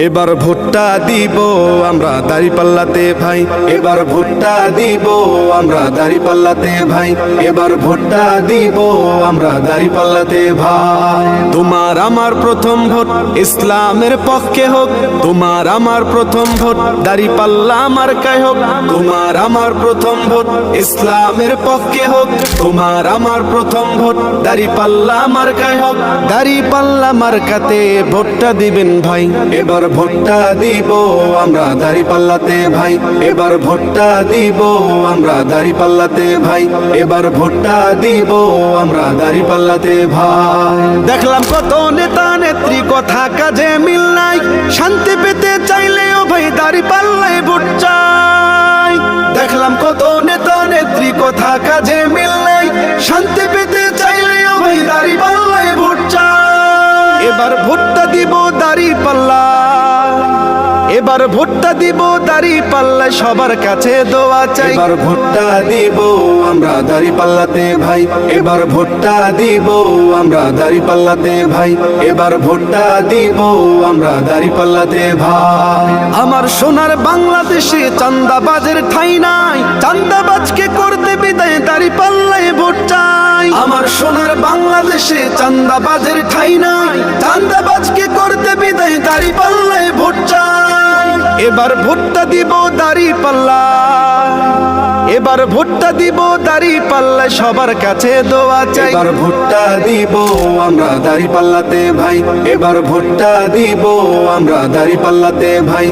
এবার ভোটটা দিব আমরা দাঁড়িপাল্লাতে ভাই, এবার ভোটটা দিব আমরা দাঁড়িপাল্লাতে ভাই, এবার ভোটটা দিব আমরা দাঁড়িপাল্লাতে ভাই। তোমার আমার প্রথম ভোট ইসলামের পক্ষে হোক, তোমার আমার প্রথম ভোট দাঁড়িপাল্লা মার্কায় হোক, তোমার আমার প্রথম ভোট ইসলামের পক্ষে হোক, তোমার আমার প্রথম ভোট দাঁড়িপাল্লা মার্কায় হোক। দাঁড়িপাল্লা মার্কাতে ভোটটা দিবেন ভাই, এবার ভোটটা দিব আমরা দাঁড়িপাল্লাতে ভাই, এবার ভোটটা দিব আমরা দাঁড়িপাল্লাতে ভাই, এবার ভোটটা দিব আমরা দাঁড়িপাল্লাতে ভাই। দেখলাম কত নেতা নেত্রী কথা কাজে মিল নাই, শান্তি পেতে চাইলেও ভাই দাঁড়িপাল্লায় ভোট চাই। দেখলাম কত নেতা নেত্রী কথা কাজে মিল নাই, শান্তি পেতে চাইলেও ভাই দাঁড়িপাল্লায় ভোট চাই। এবার ভোটটা দিব দাঁড়িপাল্লা, এবার ভোটটা দিব দাঁড়িপাল্লায় সবার কাছে দোয়া চাই। এবার ভোটটা দিব আমরা দাঁড়িপাল্লাতে ভাই, এবার ভোটটা দিব আমরা দাঁড়িপাল্লাতে ভাই, এবার ভোটটা দিব আমরা দাঁড়িপাল্লাতে ভাই। আমার সোনার বাংলাদেশে চাঁদাবাজের ঠাঁই নাই, চাঁদাবাজকে করতে বিদায় দাঁড়িপাল্লায় ভোট চাই। আমার সোনার বাংলাদেশে চাঁদাবাজের ঠাঁই নাই, চাঁদাবাজকে করতে বিদায় দাঁড়িপাল্লায় ভোট চাই। এবার ভোটটা দিব দাঁড়িপাল্লা, এবার ভোটটা দিব দাঁড়িপাল্লায় সবার কাছে দোয়া চাই। এবার ভোটটা দিব আমরা দাঁড়িপাল্লাতে ভাই, এবার ভোটটা দিব আমরা দাঁড়িপাল্লাতে ভাই।